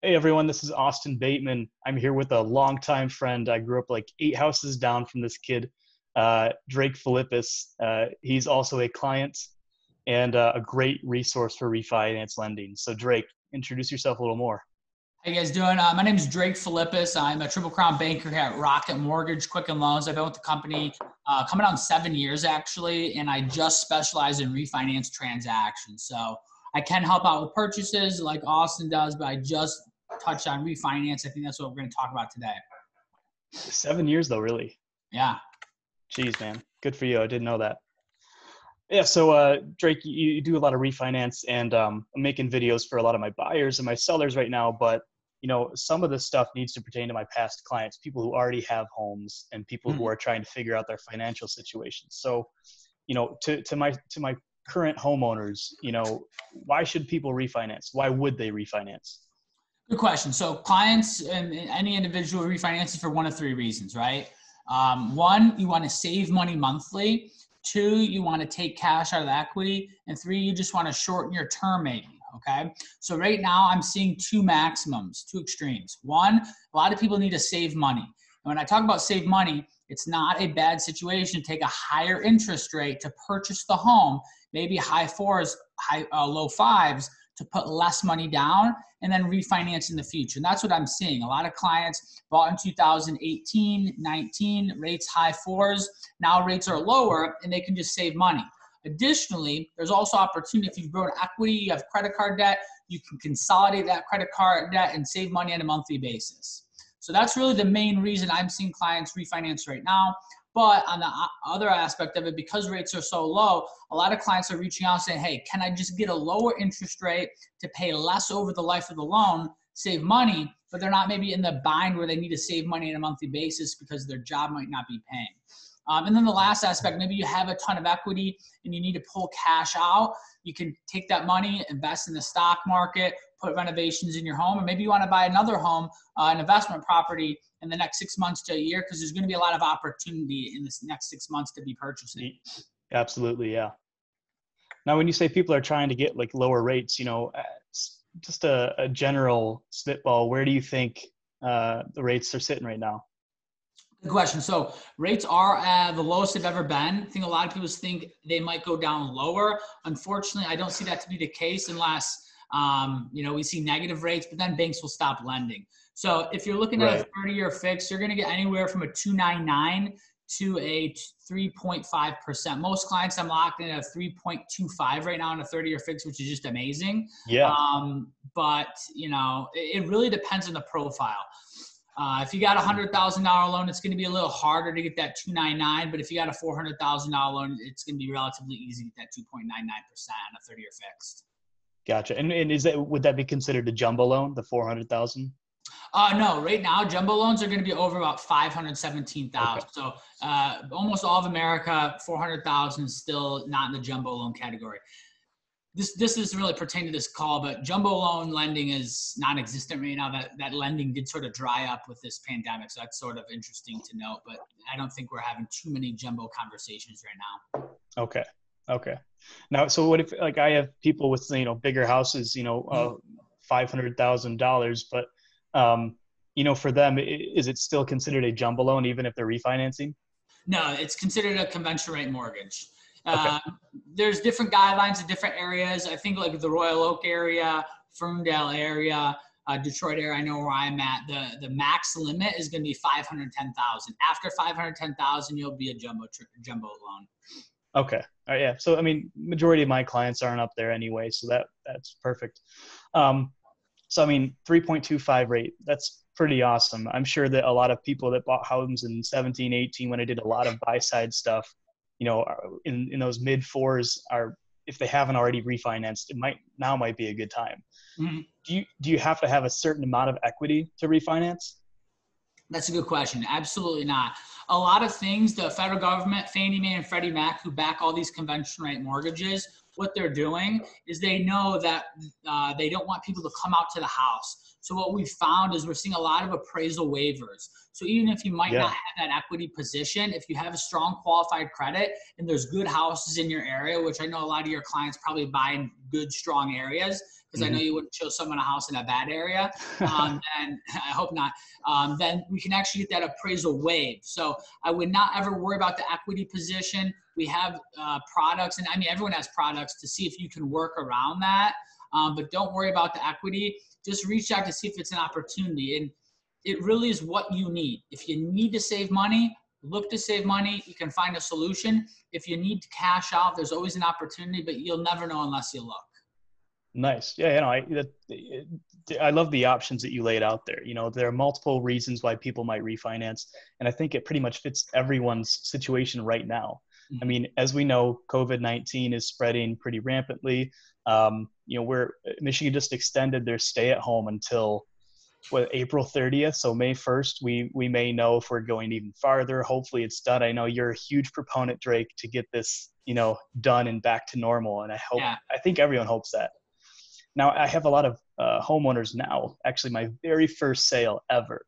Hey everyone, this is Austin Bateman. I'm here with a longtime friend. I grew up like 8 houses down from this kid, Drake Filippis. He's also a client and a great resource for refinance lending. So Drake, introduce yourself a little more. How you guys doing? My name is Drake Filippis. I'm a Triple Crown banker here at Rocket Mortgage, Quicken Loans. I've been with the company coming on 7 years actually, and I just specialize in refinance transactions. So I can help out with purchases like Austin does, but I just touch on refinance. I think that's what we're going to talk about today. 7 years though, really? Yeah. Jeez, man. Good for you. I didn't know that. Yeah, so Drake, you do a lot of refinance, and I'm making videos for a lot of my buyers and my sellers right now, but some of this stuff needs to pertain to my past clients, people who already have homes and people who are trying to figure out their financial situations. So, to my current homeowners, why should people refinance? Why would they refinance? Good question. So clients and any individual refinances for one of three reasons, right? One, you want to save money monthly. Two, you want to take cash out of the equity. And three, you just want to shorten your term maybe. Okay. So right now I'm seeing two maximums, two extremes. One, a lot of people need to save money. And when I talk about save money, it's not a bad situation to take a higher interest rate to purchase the home, maybe high fours, low fives, to put less money down and then refinance in the future. And that's what I'm seeing. A lot of clients bought in 2018, 19, rates high fours. Now rates are lower and they can just save money. Additionally, there's also opportunity if you've grown equity, you have credit card debt, you can consolidate that credit card debt and save money on a monthly basis. So that's really the main reason I'm seeing clients refinance right now. But on the other aspect of it, because rates are so low, a lot of clients are reaching out saying, hey, can I just get a lower interest rate to pay less over the life of the loan, save money, but they're not maybe in the bind where they need to save money on a monthly basis because their job might not be paying. And then the last aspect, maybe you have a ton of equity and you need to pull cash out. You can take that money, invest in the stock market, put renovations in your home, or maybe you want to buy another home, an investment property in the next 6 months to a year, because there's going to be a lot of opportunity in this next 6 months to be purchasing. Absolutely, yeah. Now, when you say people are trying to get like lower rates, just a general spitball, where do you think the rates are sitting right now? Good question. So rates are at the lowest they've ever been. I think a lot of people think they might go down lower. Unfortunately, I don't see that to be the case unless we see negative rates, but then banks will stop lending. So if you're looking at a 30-year fix, you're going to get anywhere from a 2.99 to a 3.5%. Most clients I'm locked in at a 3.25 right now on a 30-year fix, which is just amazing. Yeah. But it really depends on the profile. If you got a $100,000 loan, it's going to be a little harder to get that 2.99. But if you got a $400,000 loan, it's going to be relatively easy to get that 2.99% on a 30-year fixed. Gotcha. And would that be considered a jumbo loan, the 400,000? No, right now jumbo loans are going to be over about 517,000. Okay. So almost all of America, 400,000 is still not in the jumbo loan category. This doesn't really pertain to this call, but jumbo loan lending is non-existent right now. That lending did sort of dry up with this pandemic, so that's sort of interesting to note. But I don't think we're having too many jumbo conversations right now. Okay. Now, so what if like I have people with bigger houses, $500,000, but for them, is it still considered a jumbo loan even if they're refinancing? No, it's considered a conventional rate mortgage. Okay. There's different guidelines in different areas. I think like the Royal Oak area, Ferndale area, Detroit area, I know where I'm at. The max limit is going to be 510,000. After 510,000, you'll be a jumbo loan. Okay. All right. Yeah. So, majority of my clients aren't up there anyway, so that's perfect. So, 3.25 rate, that's pretty awesome. I'm sure that a lot of people that bought homes in 17, 18, when I did a lot of buy-side stuff, in those mid fours are, if they haven't already refinanced, it might be a good time. Mm-hmm. Do you have to have a certain amount of equity to refinance? That's a good question. Absolutely not. A lot of things, the federal government, Fannie Mae and Freddie Mac, who back all these conventional rate mortgages, what they're doing is they know that they don't want people to come out to the house. So what we've found is we're seeing a lot of appraisal waivers. So even if you might not have that equity position, if you have a strong qualified credit and there's good houses in your area, which I know a lot of your clients probably buy in good, strong areas, because I know you wouldn't show someone a house in a bad area, and I hope not, then we can actually get that appraisal waived. So I would not ever worry about the equity position. We have products, and I mean, everyone has products to see if you can work around that, but don't worry about the equity. Just reach out to see if it's an opportunity. And it really is what you need. If you need to save money, look to save money. You can find a solution. If you need to cash out, there's always an opportunity, but you'll never know unless you look. Nice. Yeah, I love the options that you laid out there. There are multiple reasons why people might refinance, and I think it pretty much fits everyone's situation right now. I mean, as we know, COVID-19 is spreading pretty rampantly. Michigan just extended their stay at home until April 30th. So May 1st, we may know if we're going even farther. Hopefully it's done. I know you're a huge proponent, Drake, to get this, done and back to normal. And I think everyone hopes that. Now, I have a lot of homeowners now. Actually, my very first sale ever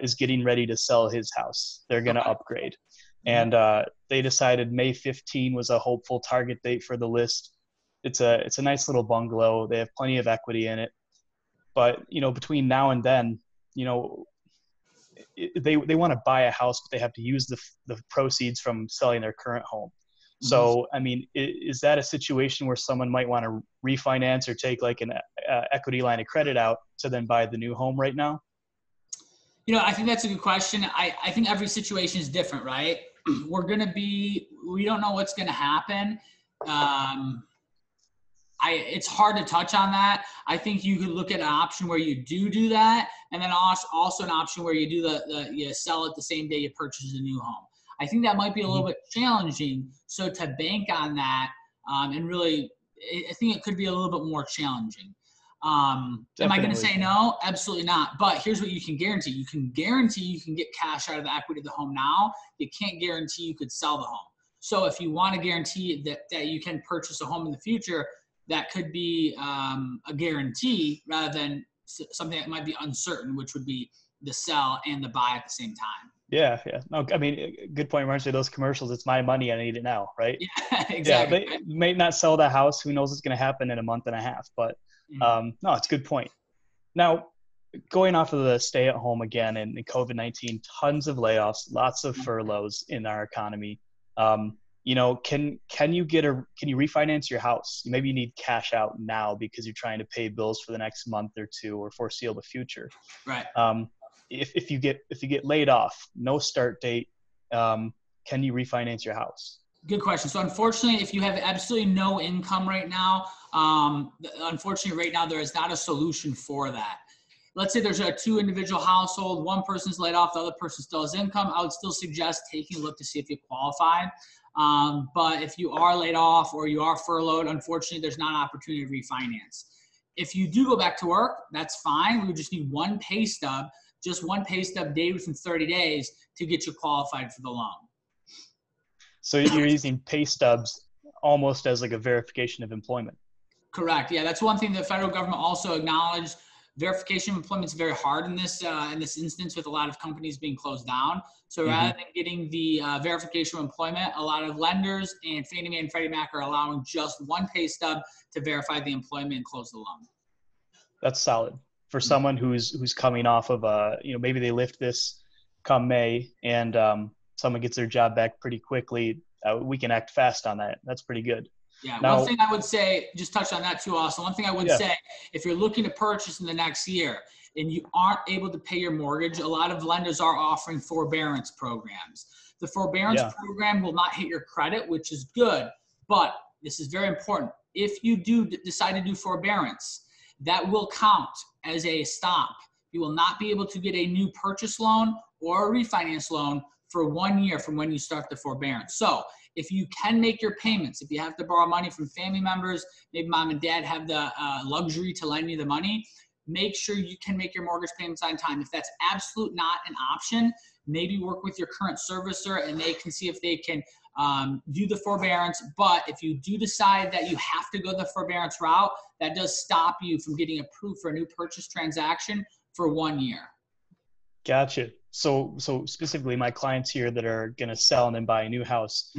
is getting ready to sell his house. They're going to upgrade. And they decided May 15 was a hopeful target date for the list. It's a nice little bungalow. They have plenty of equity in it. But, between now and then, they want to buy a house, but they have to use the proceeds from selling their current home. So, I mean, is that a situation where someone might want to refinance or take like an equity line of credit out to then buy the new home right now? I think that's a good question. I think every situation is different, right? We don't know what's going to happen. It's hard to touch on that. I think you could look at an option where you do that, and then also an option where you do you sell it the same day you purchase a new home. I think that might be a little bit challenging. So to bank on that, and really, I think it could be a little bit more challenging. Am I going to say no? Absolutely not. But here's what you can guarantee. You can guarantee you can get cash out of the equity of the home now. You can't guarantee you could sell the home. So if you want to guarantee that you can purchase a home in the future, that could be a guarantee rather than something that might be uncertain, which would be the sell and the buy at the same time. Yeah. No, I mean, good point. Marcy, those commercials, it's my money. I need it now. Right. Yeah, exactly. Yeah, they may not sell that house. Who knows what's going to happen in a month and a half, but no, it's a good point. Now, going off of the stay at home again and COVID-19, tons of layoffs, lots of furloughs in our economy. Can you refinance your house? Maybe you need cash out now because you're trying to pay bills for the next month or two or foreseeable future. Right. If you get laid off, no start date, can you refinance your house? Good question. So unfortunately, if you have absolutely no income right now, unfortunately right now, there is not a solution for that. Let's say there's a 2 individual household, one person's laid off, the other person still has income. I would still suggest taking a look to see if you qualify. But if you are laid off or you are furloughed, unfortunately, there's not an opportunity to refinance. If you do go back to work, that's fine. We would just need one pay stub, just one pay stub dated within 30 days to get you qualified for the loan. So you're using pay stubs almost as like a verification of employment. Correct. Yeah, that's one thing the federal government also acknowledged. Verification of employment is very hard in this instance with a lot of companies being closed down. So rather than getting the verification of employment, a lot of lenders and Fannie Mae and Freddie Mac are allowing just one pay stub to verify the employment and close the loan. That's solid for someone who's coming off of maybe they lift this come May and someone gets their job back pretty quickly. We can act fast on that. That's pretty good. Yeah. Now, one thing I would say, just touch on that too, also. One thing I would say, if you're looking to purchase in the next year and you aren't able to pay your mortgage, a lot of lenders are offering forbearance programs. The forbearance program will not hit your credit, which is good, but this is very important. If you do decide to do forbearance, that will count as a stop. You will not be able to get a new purchase loan or a refinance loan for 1 year from when you start the forbearance. So if you can make your payments, if you have to borrow money from family members, maybe mom and dad have the luxury to lend you the money, make sure you can make your mortgage payments on time. If that's absolute not an option, maybe work with your current servicer and they can see if they can do the forbearance. But if you do decide that you have to go the forbearance route, that does stop you from getting approved for a new purchase transaction for 1 year. Gotcha. So specifically my clients here that are going to sell and then buy a new house,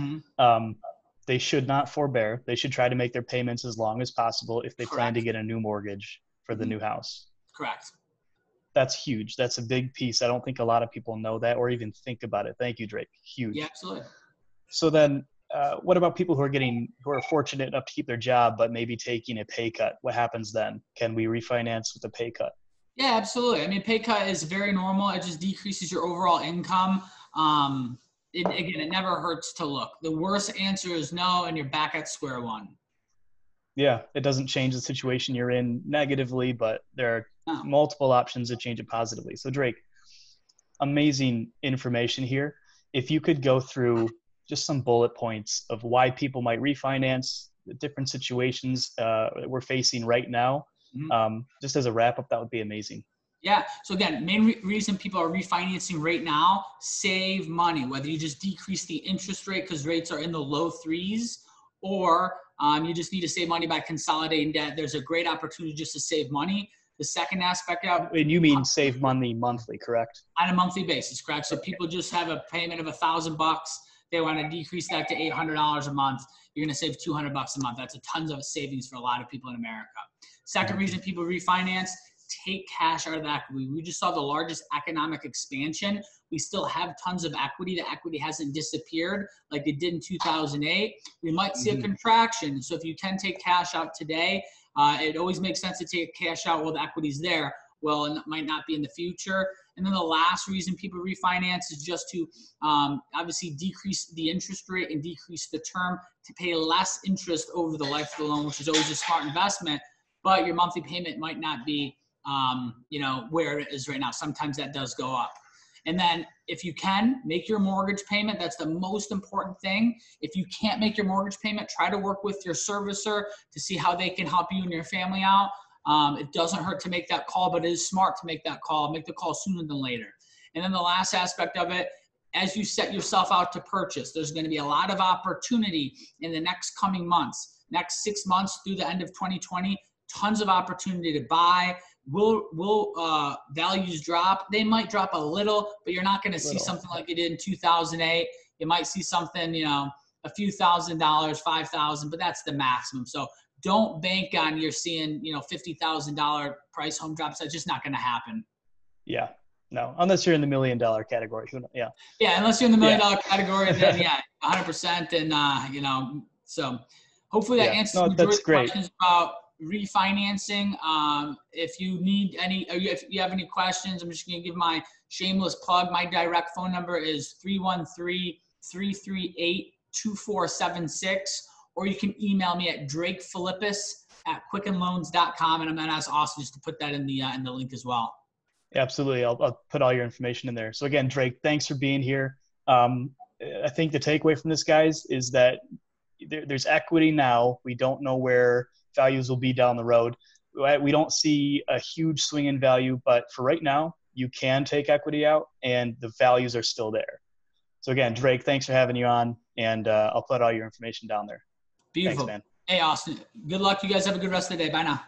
they should not forbear. They should try to make their payments as long as possible if they plan Correct. to get a new mortgage for the new house. Correct. That's huge. That's a big piece. I don't think a lot of people know that or even think about it. Thank you, Drake. Huge. Yeah, absolutely. So then what about people who are fortunate enough to keep their job, but maybe taking a pay cut? What happens then? Can we refinance with a pay cut? Yeah, absolutely. I mean, pay cut is very normal. It just decreases your overall income. Again, it never hurts to look. The worst answer is no, and you're back at square one. Yeah, it doesn't change the situation you're in negatively, but there are multiple options to change it positively. So Drake, amazing information here. If you could go through just some bullet points of why people might refinance, the different situations we're facing right now, just as a wrap up, that would be amazing. Yeah. So again, main reason people are refinancing right now, save money, whether you just decrease the interest rate because rates are in the low threes, or you just need to save money by consolidating debt. There's a great opportunity just to save money. The second aspect of— And you mean save money monthly, correct? On a monthly basis, correct? So people just have a payment of $1,000. They want to decrease that to $800 a month. You're going to save $200 a month. That's a tons of savings for a lot of people in America. Second reason people refinance, take cash out of the equity. We just saw the largest economic expansion. We still have tons of equity. The equity hasn't disappeared like it did in 2008. We might see a contraction. So if you can take cash out today, it always makes sense to take cash out while the equity's there. Well, and it might not be in the future. And then the last reason people refinance is just to obviously decrease the interest rate and decrease the term to pay less interest over the life of the loan, which is always a smart investment. But your monthly payment might not be where it is right now. Sometimes that does go up. And then if you can make your mortgage payment, that's the most important thing. If you can't make your mortgage payment, try to work with your servicer to see how they can help you and your family out. It doesn't hurt to make that call, but it is smart to make that call. Make the call sooner than later. And then the last aspect of it, as you set yourself out to purchase, there's going to be a lot of opportunity in the next coming months, next 6 months through the end of 2020, tons of opportunity to buy. Will values drop? They might drop a little, but you're not going to see something like you did in 2008. You might see something, a few $1,000s, $5,000, but that's the maximum. So don't bank on you're seeing, $50,000 price home drops. That's just not going to happen. Yeah, no, unless you're in the $1 million category. Yeah. Yeah, unless you're in the $1 million category, then yeah, 100%. And so hopefully that answers no, that's great. Questions about refinancing. If you need any, if you have any questions, I'm just going to give my shameless plug. My direct phone number is 313-338-2476, or you can email me at drakefilippis@quickenloans.com, and I'm going to ask Austin just to put that in the link as well. Absolutely. I'll put all your information in there. So again, Drake, thanks for being here. I think the takeaway from this, guys, is that there's equity now. We don't know where values will be down the road. We don't see a huge swing in value, but for right now, you can take equity out and the values are still there. So again, Drake, thanks for having you on, and I'll put all your information down there. Beautiful. Thanks, man. Hey, Austin, good luck. You guys have a good rest of the day. Bye now.